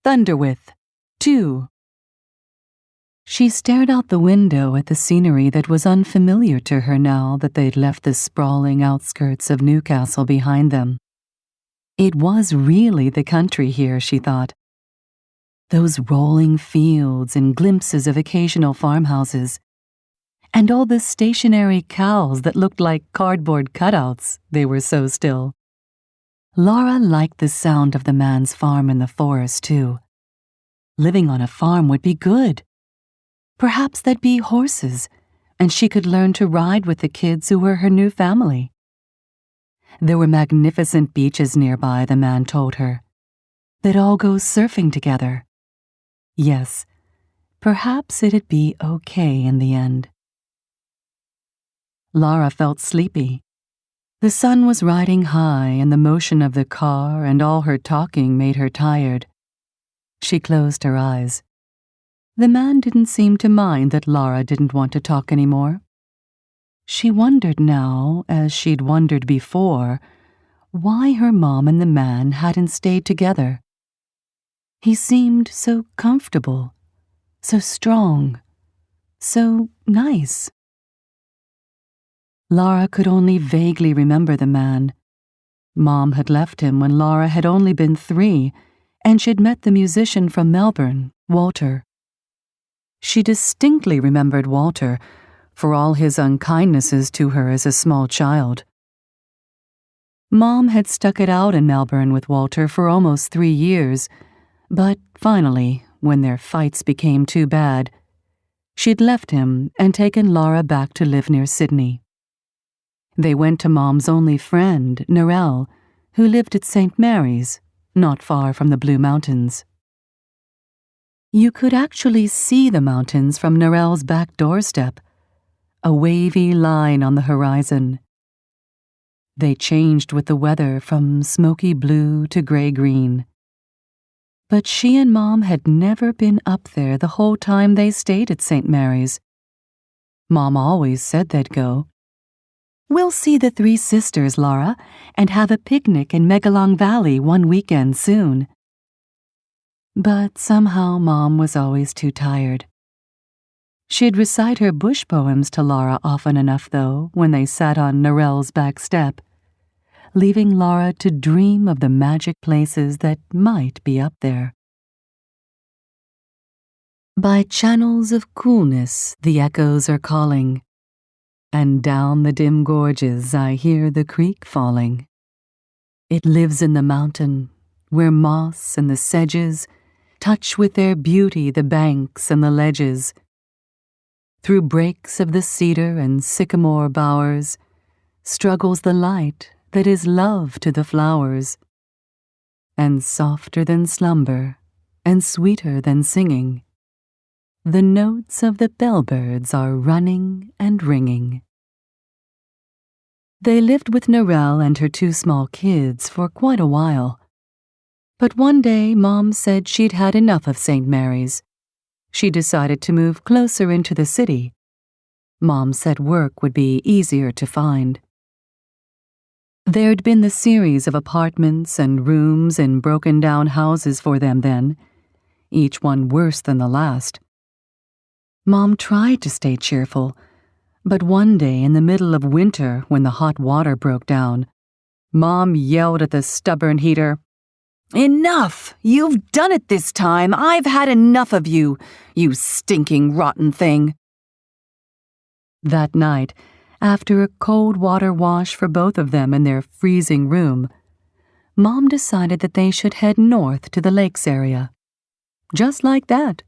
Thunderwith 2. She stared out the window at the scenery that was unfamiliar to her now that they'd left the sprawling outskirts of Newcastle behind them. It was really the country here, she thought. Those rolling fields and glimpses of occasional farmhouses, and all the stationary cows that looked like cardboard cutouts, they were so still. Laura liked the sound of the man's farm in the forest, too. Living on a farm would be good. Perhaps there'd be horses, and she could learn to ride with the kids who were her new family. There were magnificent beaches nearby, the man told her. They'd all go surfing together. Yes, perhaps it'd be okay in the end. Laura felt sleepy. The sun was riding high, and the motion of the car and all her talking made her tired. She closed her eyes. The man didn't seem to mind that Laura didn't want to talk anymore. She wondered now, as she'd wondered before, why her mom and the man hadn't stayed together. He seemed so comfortable, so strong, so nice. Laura could only vaguely remember the man. Mom had left him when Laura had only been 3, and she'd met the musician from Melbourne, Walter. She distinctly remembered Walter, for all his unkindnesses to her as a small child. Mom had stuck it out in Melbourne with Walter for almost 3 years, but finally, when their fights became too bad, she'd left him and taken Laura back to live near Sydney. They went to Mom's only friend, Narelle, who lived at St. Mary's, not far from the Blue Mountains. You could actually see the mountains from Narelle's back doorstep, a wavy line on the horizon. They changed with the weather from smoky blue to gray-green. But she and Mom had never been up there the whole time they stayed at St. Mary's. Mom always said they'd go. "We'll see the 3 sisters, Laura, and have a picnic in Megalong Valley one weekend soon." But somehow Mom was always too tired. She'd recite her bush poems to Laura often enough, though, when they sat on Narelle's back step, leaving Laura to dream of the magic places that might be up there. By channels of coolness the echoes are calling, and down the dim gorges I hear the creek falling. It lives in the mountain, where moss and the sedges touch with their beauty the banks and the ledges. Through breaks of the cedar and sycamore bowers struggles the light that is love to the flowers. And softer than slumber, and sweeter than singing, the notes of the bellbirds are running and ringing. They lived with Narelle and her 2 small kids for quite a while. But one day Mom said she'd had enough of St. Mary's. She decided to move closer into the city. Mom said work would be easier to find. There'd been the series of apartments and rooms in broken-down houses for them then, each one worse than the last. Mom tried to stay cheerful, but one day in the middle of winter when the hot water broke down, Mom yelled at the stubborn heater, "Enough! You've done it this time! I've had enough of you, you stinking rotten thing!" That night, after a cold water wash for both of them in their freezing room, Mom decided that they should head north to the lakes area. Just like that.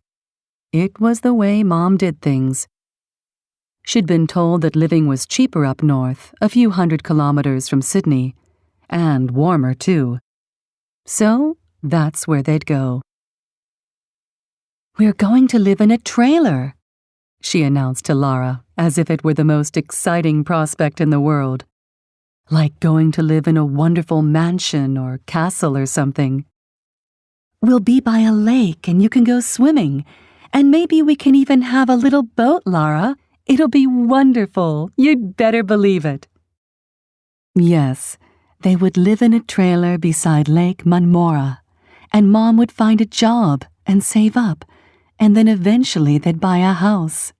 It was the way Mom did things. She'd been told that living was cheaper up north, a few 100 kilometers from Sydney, and warmer too. So that's where they'd go. "We're going to live in a trailer," she announced to Laura, as if it were the most exciting prospect in the world. Like going to live in a wonderful mansion or castle or something. "We'll be by a lake and you can go swimming, and maybe we can even have a little boat, Laura. It'll be wonderful. You'd better believe it." Yes, they would live in a trailer beside Lake Munmora, and Mom would find a job and save up, and then eventually they'd buy a house.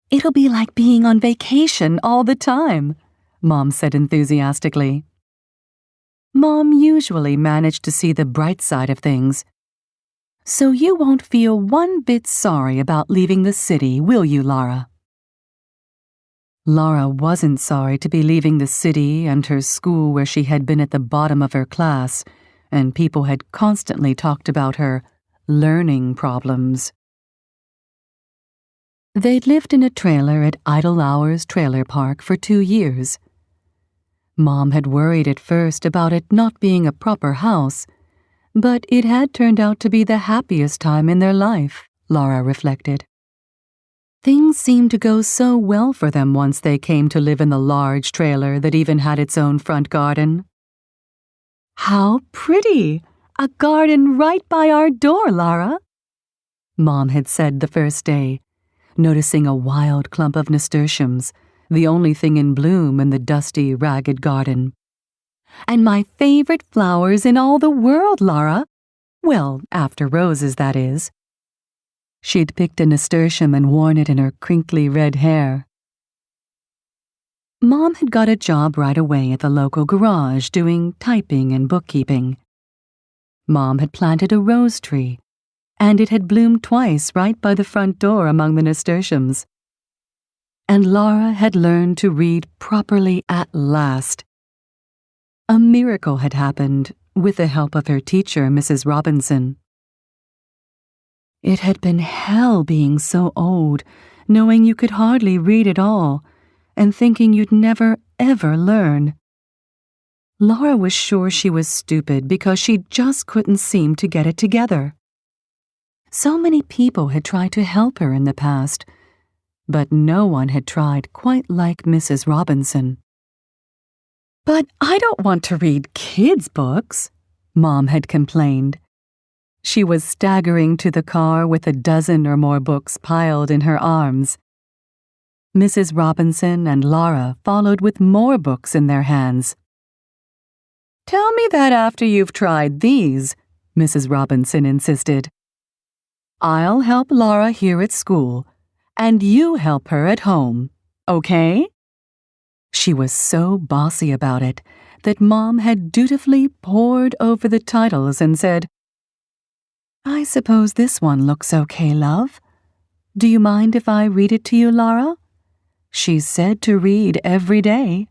"It'll be like being on vacation all the time," Mom said enthusiastically. Mom usually managed to see the bright side of things. "So you won't feel one bit sorry about leaving the city, will you, Lara?" Lara wasn't sorry to be leaving the city and her school where she had been at the bottom of her class, and people had constantly talked about her learning problems. They'd lived in a trailer at Idle Hours Trailer Park for 2 years. Mom had worried at first about it not being a proper house, but it had turned out to be the happiest time in their life, Lara reflected. Things seemed to go so well for them once they came to live in the large trailer that even had its own front garden. "How pretty! A garden right by our door, Lara," Mom had said the first day, noticing a wild clump of nasturtiums, the only thing in bloom in the dusty, ragged garden. "And my favorite flowers in all the world, Lara. Well, after roses, that is." She'd picked a nasturtium and worn it in her crinkly red hair. Mom had got a job right away at the local garage doing typing and bookkeeping. Mom had planted a rose tree, and it had bloomed twice right by the front door among the nasturtiums. And Lara had learned to read properly at last. A miracle had happened with the help of her teacher, Mrs. Robinson. It had been hell being so old, knowing you could hardly read at all, and thinking you'd never, ever learn. Lara was sure she was stupid because she just couldn't seem to get it together. So many people had tried to help her in the past, but no one had tried quite like Mrs. Robinson. "But I don't want to read kids' books," Mom had complained. She was staggering to the car with a dozen or more books piled in her arms. Mrs. Robinson and Lara followed with more books in their hands. "Tell me that after you've tried these," Mrs. Robinson insisted. "I'll help Lara here at school, and you help her at home, okay?" She was so bossy about it that Mom had dutifully pored over the titles and said, "I suppose this one looks okay, love. Do you mind if I read it to you, Lara? She's said to read every day."